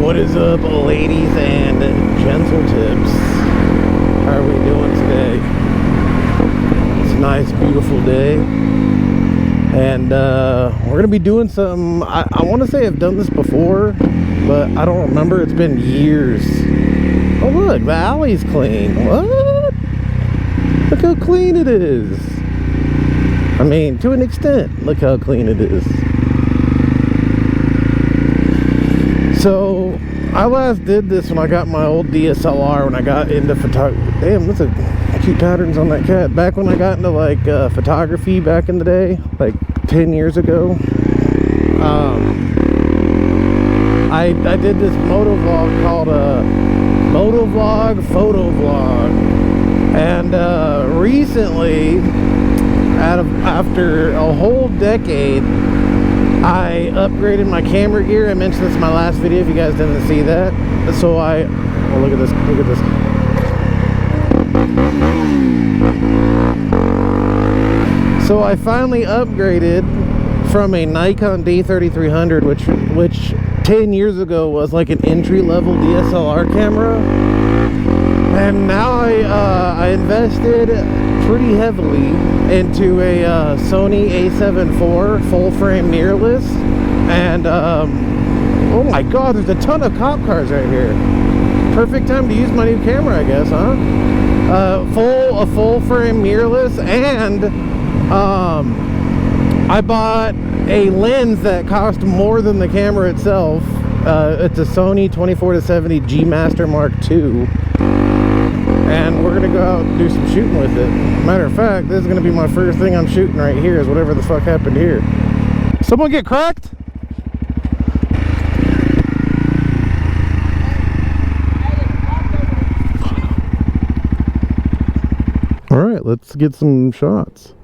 What is up, ladies and gentle tips? How are we doing today? It's a nice, beautiful day, and we're gonna be doing something. I want to say I've done this before, but I don't remember. It's been years. Oh look, the alley's clean. What? Look how clean it is. I mean, to an extent, look how clean it is. So, I last did this when I got my old DSLR, when I got into photography. Damn, that's a cute patterns on that cat. Back when I got into like photography back in the day, like 10 years ago. I did this moto vlog called Moto Vlog, Photo Vlog. And recently, after a whole decade, I upgraded my camera gear. I mentioned this in my last video if you guys didn't see that. So oh, look at this, look at this. So I finally upgraded from a Nikon D3300, which 10 years ago was like an entry-level DSLR camera. And now I invested pretty heavily into a Sony A7 IV full-frame mirrorless, and oh my god, there's a ton of cop cars right here. Perfect time to use my new camera, I guess, huh? A full-frame mirrorless, and I bought a lens that cost more than the camera itself. It's a Sony 24-70 G Master Mark II. And we're gonna go out and do some shooting with it. Matter of fact, this is gonna be my first thing I'm shooting right here, is whatever the fuck happened here. Someone get cracked? All right, let's get some shots.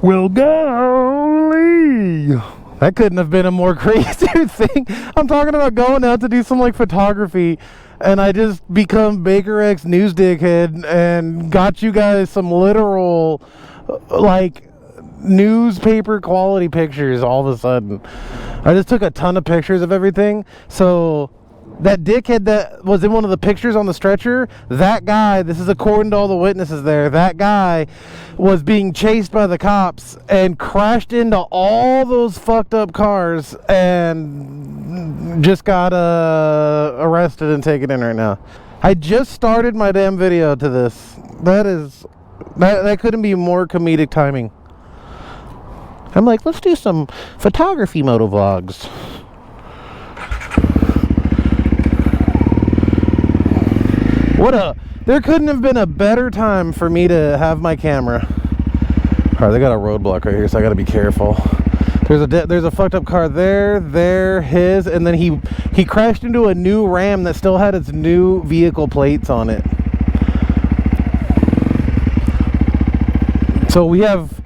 Well, golly, that couldn't have been a more crazy thing. I'm talking about going out to do some like photography, and I just become Baker X News Dickhead and got you guys some literal like newspaper quality pictures all of a sudden. I just took a ton of pictures of everything. So that dickhead that was in one of the pictures on the stretcher, that guy, this is according to all the witnesses there, that guy was being chased by the cops and crashed into all those fucked up cars and just got arrested and taken in right now. I just started my damn video to this. That couldn't be more comedic timing. I'm like, let's do some photography moto vlogs. There couldn't have been a better time for me to have my camera. Alright, they got a roadblock right here, so I gotta be careful. There's a fucked up car there, his, and then he crashed into a new Ram that still had its new vehicle plates on it. So we have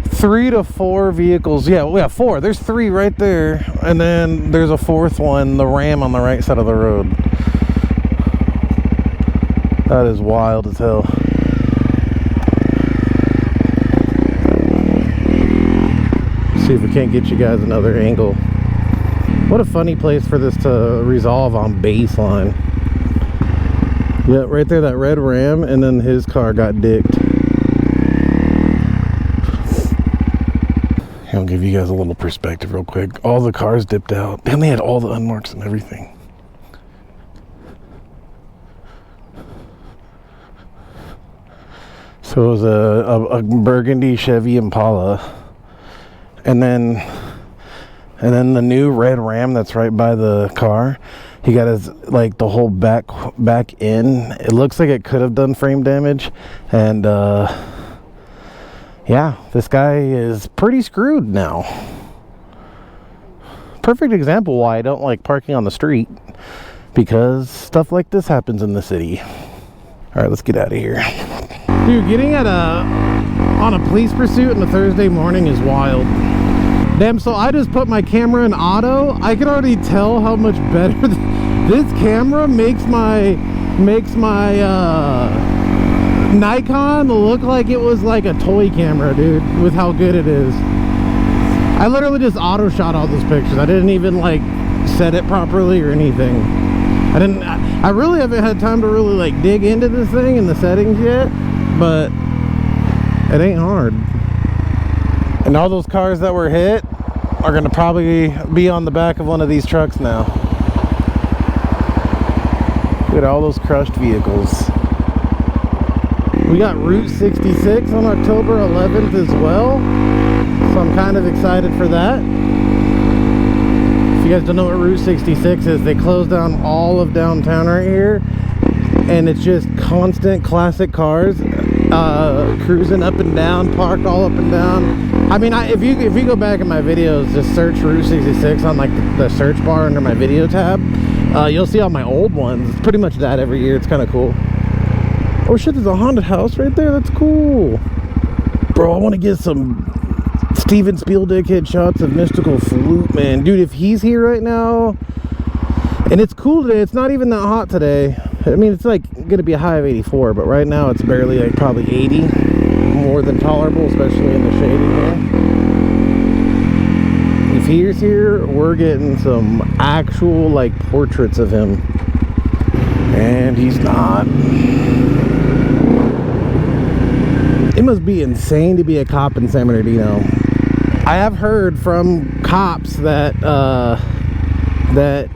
3 to 4 vehicles. Yeah, we have 4. There's 3 right there, and then there's a 4th one, the Ram on the right side of the road. That is wild as hell. See if we can't get you guys another angle. What a funny place for this to resolve on baseline. Yeah, right there, that red Ram, and then his car got dicked. I'll give you guys a little perspective real quick. All the cars dipped out, and they had all the unmarks and everything. So it was a burgundy Chevy Impala. And then the new red Ram that's right by the car, he got his, like, the whole back end. It looks like it could have done frame damage. And yeah, this guy is pretty screwed now. Perfect example why I don't like parking on the street, because stuff like this happens in the city. All right, let's get out of here. Dude, getting on a police pursuit on a Thursday morning is wild. Damn, so I just put my camera in auto. I can already tell how much better this camera makes my Nikon look like it was like a toy camera, dude, with how good it is. I literally just auto shot all those pictures. I didn't even like set it properly or anything. I really haven't had time to really like dig into this thing and the settings yet, but it ain't hard. And all those cars that were hit are going to probably be on the back of one of these trucks now. Look at all those crushed vehicles. We got Route 66 on October 11th as well, so I'm kind of excited for that. If you guys don't know what Route 66 is, they closed down all of downtown right here, and it's just constant classic cars cruising up and down, parked all up and down. I mean, if you go back in my videos, just search Route 66 on like the search bar under my video tab, you'll see all my old ones. It's pretty much that every year. It's kind of cool. Oh shit, there's a haunted house right there. That's cool. Bro, I want to get some Steven Spielberg headshots of Mystical Flute, man. Dude, if he's here right now, and it's cool today, it's not even that hot today. I mean, it's like gonna be a high of 84, but right now it's barely, like, probably 80. More than tolerable, especially in the shading here. If he's here, we're getting some actual, like, portraits of him. And he's not. It must be insane to be a cop in San Bernardino. I have heard from cops that that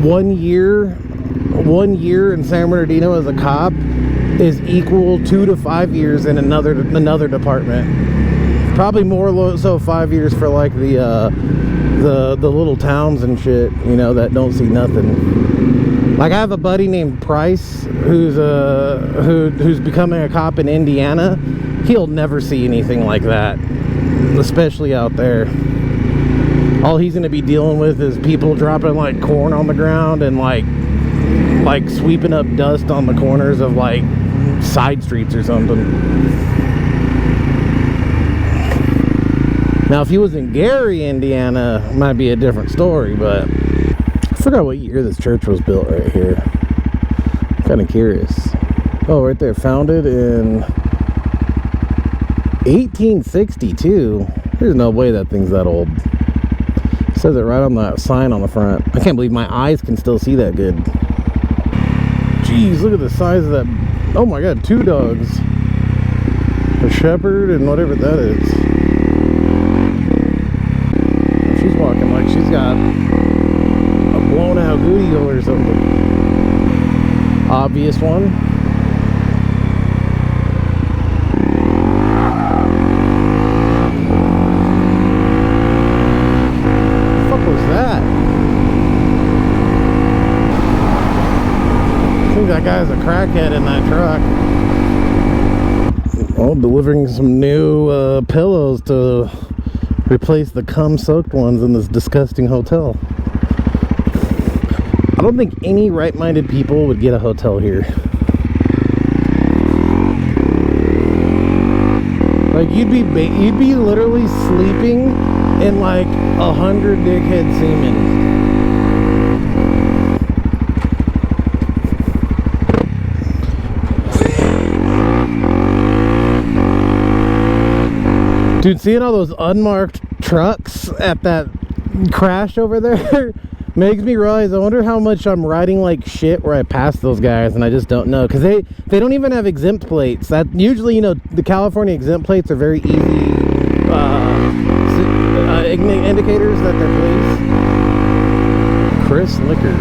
1 year in San Bernardino as a cop is equal 2 to 5 years in another department. Probably more so 5 years for like the little towns and shit, you know, that don't see nothing. Like, I have a buddy named Price who's becoming a cop in Indiana. He'll never see anything like that, especially out there. All he's gonna be dealing with is people dropping like corn on the ground and like sweeping up dust on the corners of like side streets or something. Now, if he was in Gary, Indiana, it might be a different story, but I forgot what year this church was built right here. I'm kind of curious. Oh, right there, founded in 1862. There's no way that thing's that old. It says it right on that sign on the front. I can't believe my eyes can still see that good. Jeez, look at the size of that. Oh my god, 2 dogs. A shepherd and whatever that is. She's walking like she's got a blown out goodie hole or something. Obvious one. What the fuck was that? I think that guy's a crackhead in that truck. Oh, delivering some new pillows to replace the cum-soaked ones in this disgusting hotel. I don't think any right-minded people would get a hotel here. Like, you'd be literally sleeping in like 100 dickhead seamen. Dude, seeing all those unmarked trucks at that crash over there makes me realize, I wonder how much I'm riding like shit where I pass those guys and I just don't know, because they don't even have exempt plates. That usually, you know, the California exempt plates are very easy indicators that they're police. Chris Liquor,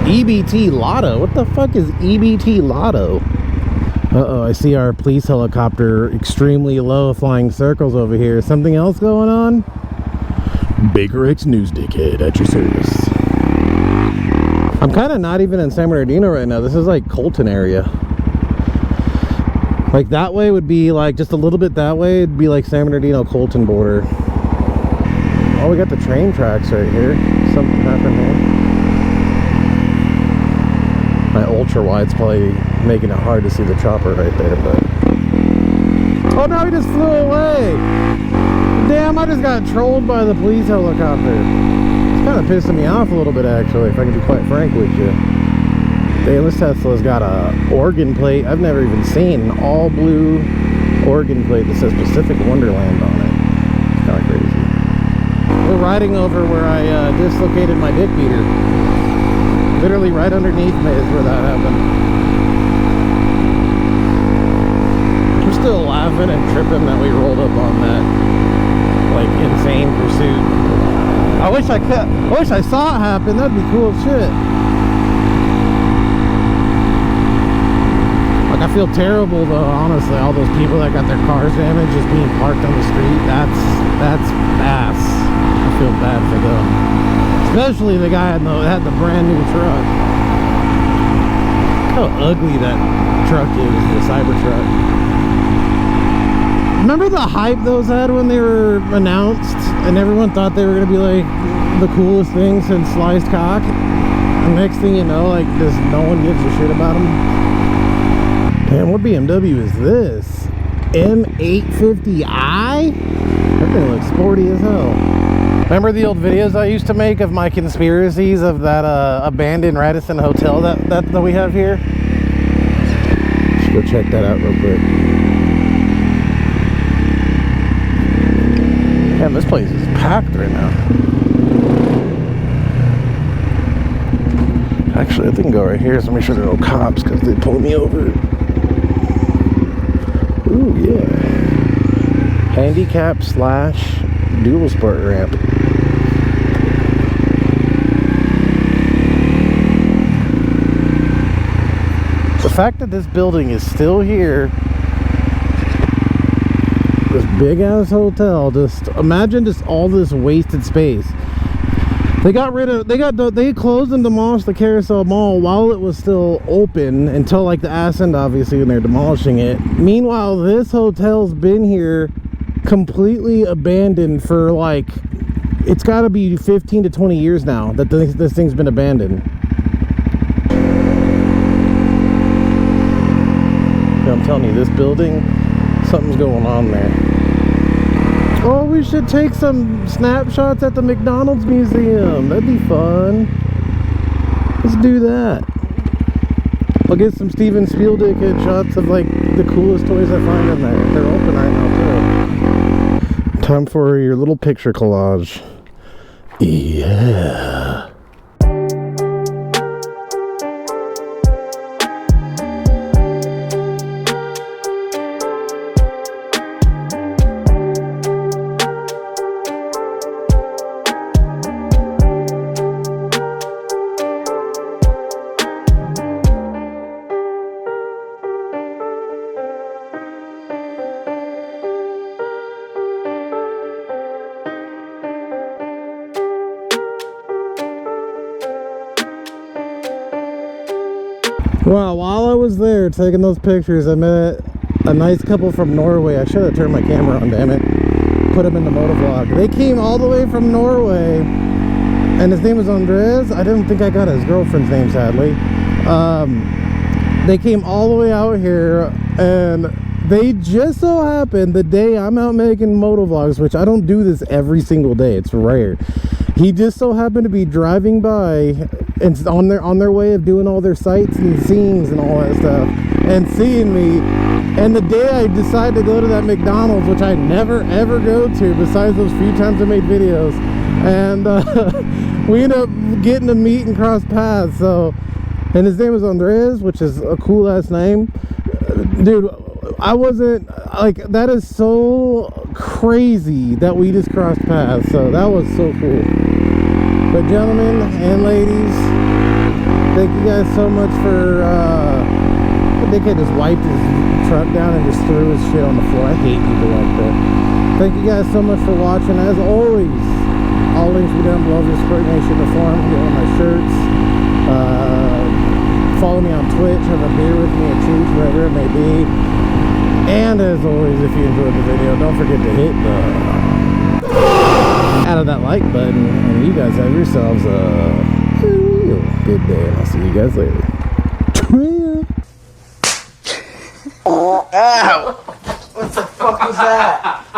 EBT Lotto. What the fuck is EBT Lotto? Uh-oh, I see our police helicopter extremely low flying circles over here. Something else going on? Baker X News Dickhead at your service. I'm kind of not even in San Bernardino right now. This is like Colton area. Like that way would be like, just a little bit that way, it'd be like San Bernardino Colton border. Oh, we got the train tracks right here. Something happened here. My ultra wide's probably making it hard to see the chopper right there, but oh no, he just flew away. Damn, I just got trolled by the police helicopter. It's kind of pissing me off a little bit, actually, if I can be quite frank with you. Damn, this Tesla's got a Oregon plate I've never even seen, an all blue Oregon plate that says Pacific Wonderland on it. It's kind of crazy. We're riding over where I dislocated my dick beater. Literally right underneath me is where that happened. I'm still laughing and tripping that we rolled up on that like insane pursuit. I wish I saw it happen. That'd be cool as shit. Like, I feel terrible though, honestly. All those people that got their cars damaged just being parked on the street. That's ass. I feel bad for them. Especially the guy that had the brand new truck. How ugly that truck is, the Cybertruck. Remember the hype those had when they were announced and everyone thought they were going to be like the coolest thing since sliced cock? And next thing you know, like, just no one gives a shit about them. Damn, what BMW is this? M850i? That thing looks sporty as hell. Remember the old videos I used to make of my conspiracies of that abandoned Radisson hotel that we have here? Let's go check that out real quick. Damn, this place is packed right now. Actually, I think I can go right here, so make sure there are no cops because they pulled me over. Ooh, yeah. Handicap / dual sport ramp. The fact that this building is still here, this big ass hotel, just imagine just all this wasted space. They closed and demolished the Carousel Mall while it was still open until like the ass end, obviously, when they're demolishing it. Meanwhile, this hotel's been here completely abandoned for like, it's got to be 15 to 20 years now that this thing's been abandoned. I'm telling you, this building, something's going on there. Oh, we should take some snapshots at the McDonald's museum. That'd be fun. Let's do that. I'll get some Steven Spielberg shots of like the coolest toys I find in there. They're open right now too. Time for your little picture collage. Yeah. Well, while I was there taking those pictures, I a nice couple from Norway. I should have turned my camera on, damn it. Put them in the moto vlog. They came all the way from Norway, and his name was Andres. I didn't think I got his girlfriend's name, sadly. They came all the way out here, and they just so happened the day I'm out making moto vlogs, which I don't do this every single day, it's rare. He just so happened to be driving by and on their way of doing all their sights and scenes and all that stuff, and seeing me. And the day I decided to go to that McDonald's, which I never ever go to besides those few times I made videos, and we ended up getting to meet and cross paths. So, and his name was Andres, which is a cool ass name. Dude, I wasn't like, that is so crazy that we just crossed paths. So that was so cool. But gentlemen and ladies, thank you guys so much for the dickhead just wiped his truck down and just threw his shit on the floor. I hate people like that. Thank you guys so much for watching. As always, all links will be down below. Just Sport Nation the forum. Get one of my shirts. Follow me on Twitch. Have a beer with me at Cheech, wherever it may be. And as always, if you enjoyed the video, don't forget to hit the out of that like button. And you guys have yourselves a real good day. And I'll see you guys later. Ow! What the fuck was that?